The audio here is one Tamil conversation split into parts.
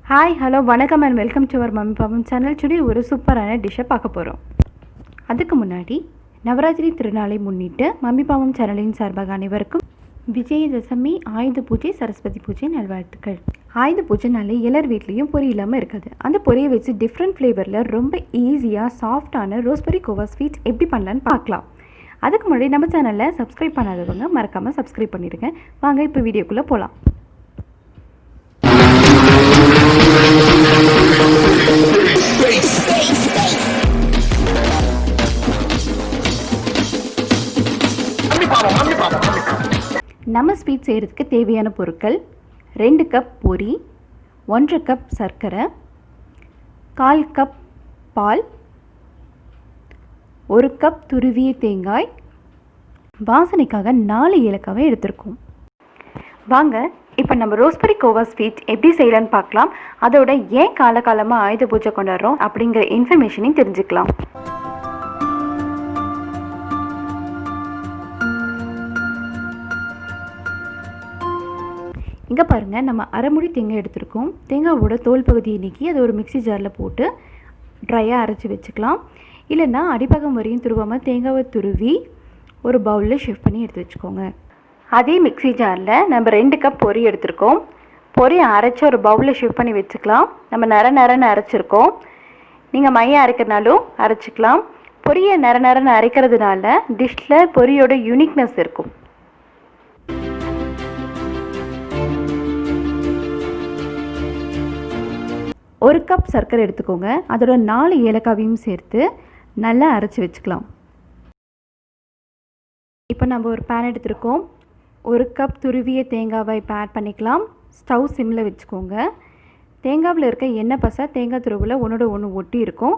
ஹாய் ஹலோ வணக்கம் and welcome to our mummy பாப்பம் சேனல். டுடே ஒரு சூப்பரான டிஷ்ஷை பார்க்க போகிறோம். அதுக்கு முன்னாடி நவராத்திரி திருநாளை முன்னிட்டு மம்மி பாப்பம் சேனலின் சார்பாக அனைவருக்கும் விஜயதசமி, ஆயுத பூஜை, சரஸ்வதி பூஜை நல்வாழ்த்துக்கள். ஆயுத பூஜைனாலே எல்லார் வீட்லேயும் பொரி இல்லாமல் இருக்காது. அந்த பொரியை வச்சு டிஃப்ரெண்ட் ஃப்ளேவரில் ரொம்ப ஈஸியாக சாஃப்டான ரோஸ்பெரி கோவா ஸ்வீட் எப்படி பண்ணலான்னு பார்க்கலாம். அதுக்கு முன்னாடி நம்ம சேனலில் சப்ஸ்கிரைப் பண்ணாதவங்க மறக்காமல் சப்ஸ்கிரைப் பண்ணிடுங்க. வாங்க இப்போ வீடியோக்குள்ளே போகலாம். நம்ம ஸ்வீட் செய்கிறதுக்கு தேவையான பொருட்கள் 2 கப் பொரி, 1 கப் சர்க்கரை, 1/4 கப் பால், 1 கப் துருவிய தேங்காய், வாசனைக்காக 4 ஏலக்காவை எடுத்திருக்கோம். வாங்க இப்போ நம்ம ரோஸ்பெரி கோவா ஸ்வீட் எப்படி செய்யலான்னு பார்க்கலாம். அதோட ஏன் காலகாலமாக ஆயுத பூஜை கொண்டாடுறோம் அப்படிங்கிற இன்ஃபர்மேஷனையும் தெரிஞ்சுக்கலாம். இங்கே பாருங்கள், நம்ம அரைமுடி தேங்காய் எடுத்துருக்கோம். தேங்காவோட தோல் பகுதியை நீக்கி அதை ஒரு மிக்சி ஜாரில் போட்டு ட்ரையாக அரைச்சி வச்சுக்கலாம். இல்லைன்னா அடிப்பகம் வரையும் துருவாமல் தேங்காவை துருவி ஒரு பவுலில் ஷிஃப்ட் பண்ணி எடுத்து வச்சுக்கோங்க. அதே மிக்சி ஜாரில் நம்ம 2 கப் பொரி எடுத்துருக்கோம். பொரியை அரைச்சி ஒரு பவுலில் ஷிஃப்ட் பண்ணி வச்சுக்கலாம். நம்ம நரன்னு அரைச்சிருக்கோம். நீங்கள் மையம் அரைக்கிறனாலும் அரைச்சிக்கலாம். பொரியை நரன்னு அரைக்கிறதுனால டிஷ்ஷில் பொரியோட யூனிக்னஸ் இருக்கும். ஒரு கப் சர்க்கரை எடுத்துக்கோங்க. அதோட 4 ஏலக்காவையும் சேர்த்து நல்லா அரைச்சி வச்சுக்கலாம். இப்போ நம்ம ஒரு பேன் எடுத்துருக்கோம். 1 கப் துருவிய தேங்காவை இப்போ ஆட் பண்ணிக்கலாம். ஸ்டவ் சிம்மில் வச்சுக்கோங்க. தேங்காவில் இருக்க எண்ணெய் பசை தேங்காய் துருவில் ஒன்றோட ஒன்று ஒட்டி இருக்கும்.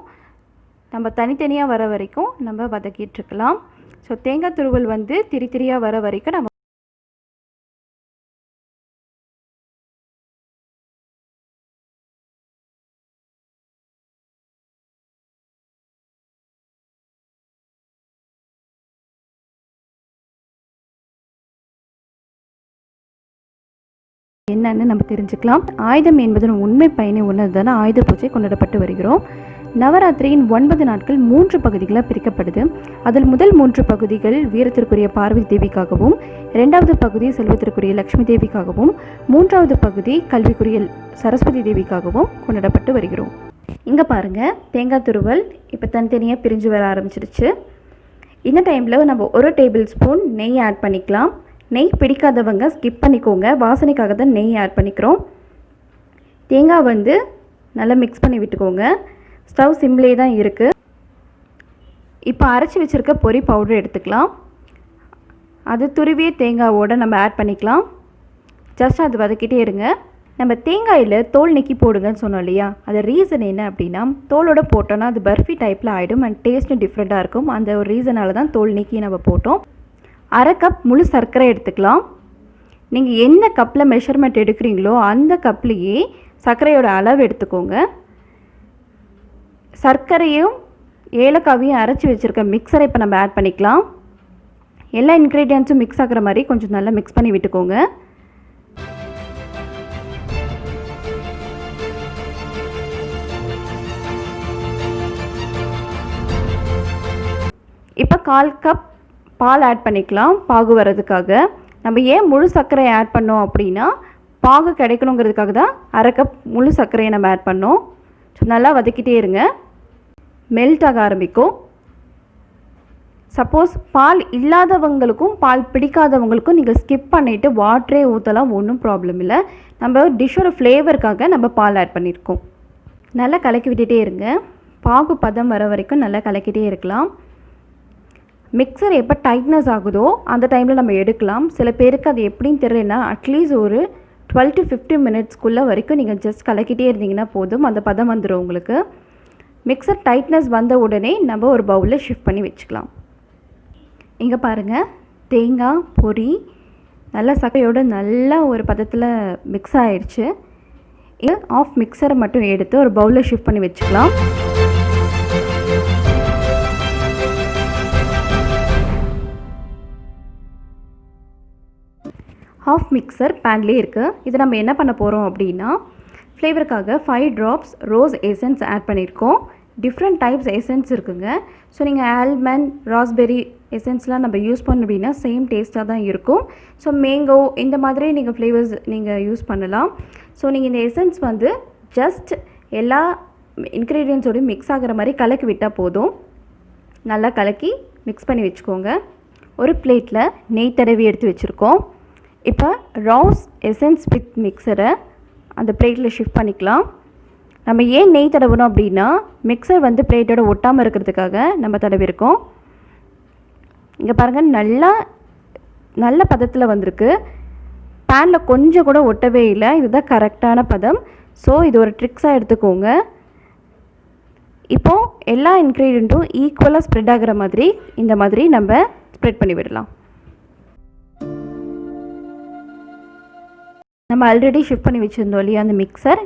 நம்ம தனித்தனியாக வர வரைக்கும் நம்ம வதக்கிட்டுருக்கலாம். ஸோ தேங்காய் துருவல் திரியாக வர வரைக்கும் நம்ம என்னன்னு நம்ம தெரிஞ்சுக்கலாம். ஆயுதம் என்பதன் உண்மை பயனை உணர்ந்தான ஆயுத பூஜை கொண்டாடப்பட்டு வருகிறோம். நவராத்திரியின் 9 நாட்கள் 3 பகுதிகளாக பிரிக்கப்படுது. அதில் முதல் 3 பகுதிகள் வீரத்திற்குரிய பார்வதி தேவிக்காகவும், 2வது பகுதி செல்வத்திற்குரிய லக்ஷ்மி தேவிக்காகவும், 3வது பகுதி கல்விக்குரிய சரஸ்வதி தேவிக்காகவும் கொண்டாடப்பட்டு வருகிறோம். இங்கே பாருங்கள், தேங்காய் துருவல் இப்போ தனித்தனியாக பிரிஞ்சு வர ஆரம்பிச்சிருச்சு. இந்த டைமில் நம்ம 1 டேபிள் ஸ்பூன் நெய் ஆட் பண்ணிக்கலாம். நெய் பிடிக்காதவங்க ஸ்கிப் பண்ணிக்கோங்க. வாசனைக்காக தான் நெய் ஆட் பண்ணிக்கிறோம். தேங்காய் நல்லா மிக்ஸ் பண்ணி விட்டுக்கோங்க. ஸ்டவ் சிம்லே தான் இருக்குது. இப்போ அரைச்சி வச்சுருக்க பொரி பவுடர் எடுத்துக்கலாம். அது துருவிய தேங்காவோடு நம்ம ஆட் பண்ணிக்கலாம். ஜஸ்ட் அது வதக்கிட்டே இருங்க. நம்ம தேங்காயில் தோல் நீக்கி போடுங்கன்னு சொன்னோம் இல்லையா, அது ரீசன் என்ன அப்படின்னா, தோலோடு போட்டோன்னா அது பர்ஃபி டைப்பில் ஆகிடும் அண்ட் டேஸ்ட்டும் டிஃப்ரெண்ட்டாக இருக்கும். அந்த ஒரு ரீசனால் தான் தோல் நீக்கி நம்ம போட்டோம். 1/2 கப் முழு சர்க்கரை எடுத்துக்கலாம். நீங்கள் எந்த கப்பில் மெஷர்மெண்ட் எடுக்கிறீங்களோ அந்த கப்லேயே சர்க்கரையோட அளவு எடுத்துக்கோங்க. சர்க்கரையும் ஏலக்காவையும் அரைச்சி வச்சுருக்க மிக்சரை இப்போ நம்ம ஆட் பண்ணிக்கலாம். எல்லா இன்க்ரீடியன்ஸும் மிக்ஸ் ஆகிற மாதிரி கொஞ்சம் நல்லா மிக்ஸ் பண்ணி விட்டுக்கோங்க. இப்போ 1/4 கப் பால் ஆட் பண்ணிக்கலாம் பாகு வர்றதுக்காக. நம்ம ஏன் முழு சர்க்கரையை ஆட் பண்ணோம் அப்படின்னா, பாகு கிடைக்கணுங்கிறதுக்காக தான் 1/2 கப் முழு சர்க்கரையை நம்ம ஆட் பண்ணோம். ஸோ நல்லா வதக்கிட்டே இருங்க. மெல்ட் ஆக ஆரம்பிக்கும். சப்போஸ் பால் இல்லாதவங்களுக்கும் பால் பிடிக்காதவங்களுக்கும் நீங்கள் ஸ்கிப் பண்ணிவிட்டு வாட்டரே ஊற்றலாம், ஒன்றும் ப்ராப்ளம் இல்லை. நம்ம டிஷ்ஷோட ஃப்ளேவருக்காக நம்ம பால் ஆட் பண்ணியிருக்கோம். நல்லா கலக்கி விட்டுட்டே இருங்க. பாகு பதம் வர வரைக்கும் நல்லா கலக்கிட்டே இருக்கலாம். மிக்சர் எப்போ டைட்னஸ் ஆகுதோ அந்த டைமில் நம்ம எடுக்கலாம். சில பேருக்கு அது எப்படின்னு தெரியலனா அட்லீஸ்ட் ஒரு 12 to 15 மினிட்ஸ்க்குள்ளே வரைக்கும் நீங்கள் ஜஸ்ட் கலக்கிட்டே இருந்தீங்கன்னா போதும், அந்த பதம் வந்துடும் உங்களுக்கு. மிக்சர் டைட்னஸ் வந்த உடனே நம்ம ஒரு பவுலில் ஷிஃப்ட் பண்ணி வச்சுக்கலாம். இங்கே பாருங்கள், தேங்காய் பொரி நல்லா சக்கையோடு நல்லா ஒரு பதத்தில் மிக்ஸ் ஆகிடுச்சு. இது ஆஃப் மிக்சரை மட்டும் எடுத்து ஒரு பவுலில் ஷிஃப்ட் பண்ணி வச்சுக்கலாம். ஹாஃப் மிக்சர் பேன்லேயே இருக்குது. இது நம்ம என்ன பண்ண போகிறோம் அப்படின்னா, ஃப்ளேவருக்காக 5 ட்ராப்ஸ் ரோஸ் எசன்ஸ் ஆட் பண்ணியிருக்கோம். டிஃப்ரெண்ட் டைப்ஸ் எசன்ஸ் இருக்குங்க. ஸோ நீங்கள் ஆல்மண்ட், ராஸ்பெரி எசன்ஸ்லாம் நம்ம யூஸ் பண்ணோம் அப்படின்னா சேம் டேஸ்ட்டாக தான் இருக்கும். ஸோ மேங்கோ இந்த மாதிரி நீங்கள் ஃப்ளேவர்ஸ் நீங்கள் யூஸ் பண்ணலாம். ஸோ நீங்கள் இந்த எசன்ஸ் வந்து ஜஸ்ட் எல்லா இன்க்ரீடியன்ஸோடையும் மிக்ஸ் ஆகிற மாதிரி கலக்கி விட்டால் போதும். நல்லா கலக்கி மிக்ஸ் பண்ணி வச்சுக்கோங்க. ஒரு பிளேட்டில் நெய் தடவி எடுத்து வச்சுருக்கோம். இப்போ ரோஸ் எசன்ஸ் வித் மிக்சரை அந்த பிளேட்டில் ஷிஃப்ட் பண்ணிக்கலாம். நம்ம ஏன் நெய் தடவணும் அப்படின்னா மிக்சர் வந்து பிளேட்டோட ஒட்டாமல் இருக்கிறதுக்காக நம்ம தடவிருக்கோம். இங்கே பாருங்கள், நல்ல பதத்தில் வந்திருக்கு. பேனில் கொஞ்சம் கூட ஒட்டவே இல்லை. இதுதான் கரெக்டான பதம். ஸோ இது ஒரு ட்ரிக்ஸாக எடுத்துக்கோங்க. இப்போது எல்லா இன்க்ரீடியண்ட்டும் ஈக்குவலாக ஸ்ப்ரெட் ஆகிற மாதிரி இந்த மாதிரி நம்ம ஸ்ப்ரெட் பண்ணி விடலாம். நம்ம ஆல்ரெடி ஷிஃப்ட் பண்ணி வச்சுருந்தோம் இல்லையா அந்த மிக்சர்,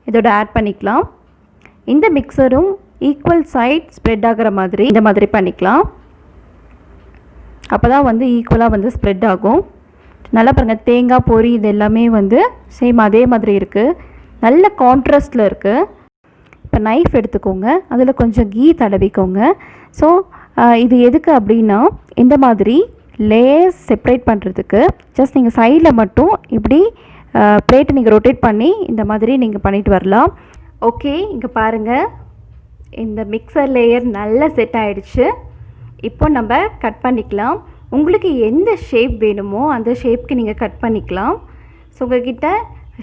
இதோட ஆட் பண்ணிக்கலாம். இந்த மிக்சரும் ஈக்குவல் சைட் ஸ்ப்ரெட் ஆகிற மாதிரி இந்த மாதிரி பண்ணிக்கலாம். அப்போ தான் வந்து ஈக்குவலாக வந்து ஸ்ப்ரெட் ஆகும். நல்லா பாருங்கள், தேங்காய் பொரி இது எல்லாமே வந்து சேம் அதே மாதிரி இருக்குது. நல்ல கான்ட்ராஸ்டில் இருக்குது. இப்போ நைஃப் எடுத்துக்கோங்க, அதில் கொஞ்சம் கீ தடவிக்கோங்க. ஸோ இது எதுக்கு அப்படின்னா இந்த மாதிரி லேயர்ஸ் செப்பரேட் பண்ணுறதுக்கு. ஜஸ்ட் நீங்கள் சைடில் மட்டும் இப்படி பிளேட்டை நீங்கள் ரொட்டேட் பண்ணி இந்த மாதிரி நீங்கள் பண்ணிட்டு வரலாம். ஓகே, இங்கே பாருங்கள், இந்த மிக்சர் லேயர் நல்லா செட் ஆகிடுச்சு. இப்போ நம்ம கட் பண்ணிக்கலாம். உங்களுக்கு எந்த ஷேப் வேணுமோ அந்த ஷேப்க்கு நீங்கள் கட் பண்ணிக்கலாம். ஸோ உங்கள்கிட்ட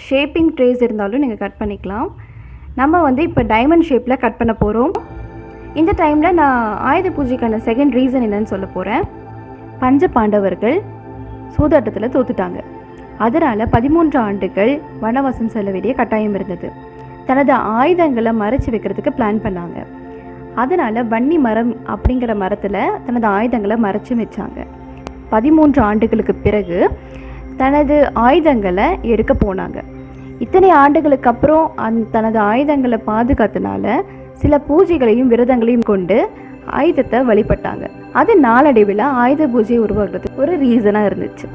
ஷேப்பிங் ட்ரேஸ் இருந்தாலும் நீங்கள் கட் பண்ணிக்கலாம். நம்ம வந்து இப்போ டைமண்ட் ஷேப்பில் கட் பண்ண போகிறோம். இந்த டைமில் நான் ஆயுத பூஜைக்கான செகண்ட் ரீசன் என்னன்னு சொல்ல போகிறேன். பஞ்ச பாண்டவர்கள் சூதாட்டத்தில் தோத்துட்டாங்க. அதனால் 13 ஆண்டுகள் வனவாசம் செல்ல வேண்டிய கட்டாயம் இருந்தது. தனது ஆயுதங்களை மறைச்சி வைக்கிறதுக்கு பிளான் பண்ணாங்க. அதனால் வன்னி மரம் அப்படிங்கிற மரத்தில் தனது ஆயுதங்களை மறைச்சி வச்சாங்க. 13 ஆண்டுகளுக்கு பிறகு தனது ஆயுதங்களை எடுக்க போனாங்க. இத்தனை ஆண்டுகளுக்கு அப்புறம் தனது ஆயுதங்களை பாதுகாத்தனால சில பூஜைகளையும் விரதங்களையும் கொண்டு ஆயுதத்தை வழிபட்டாங்க. அது நாளடைவில் ஆயுத பூஜை உருவாக்குறதுக்கு ஒரு ரீசனாக இருந்துச்சு.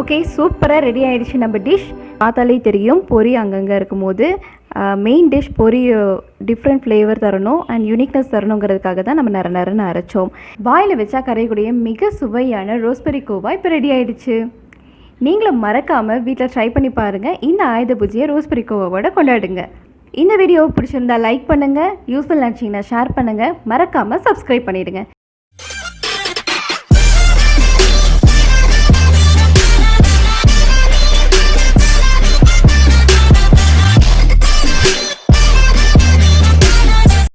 ஓகே, சூப்பராக ரெடி ஆகிடுச்சு நம்ம டிஷ். பார்த்தாலே தெரியும் பொரி அங்கங்கே இருக்கும்போது மெயின் டிஷ் பொரி டிஃப்ரெண்ட் ஃப்ளேவர் தரணும் அண்ட் யூனிக்னஸ் தரணுங்கிறதுக்காக தான் நம்ம நிறைய அரைச்சோம். வாயில் வச்சா கரையக்கூடிய மிக சுவையான ரோஸ்பெரி கோவா இப்போ ரெடி ஆகிடுச்சு. நீங்களும் மறக்காமல் வீட்டில் ட்ரை பண்ணி பாருங்கள். இந்த ஆயுத பூஜையை ரோஸ்பெரி கோவாவோட கொண்டாடுங்க. இந்த வீடியோ பிடிச்சிருந்தா லைக் பண்ணுங்கள், யூஸ்ஃபுல் நினச்சிங்கன்னா ஷேர் பண்ணுங்கள், மறக்காமல் சப்ஸ்கிரைப் பண்ணிவிடுங்க.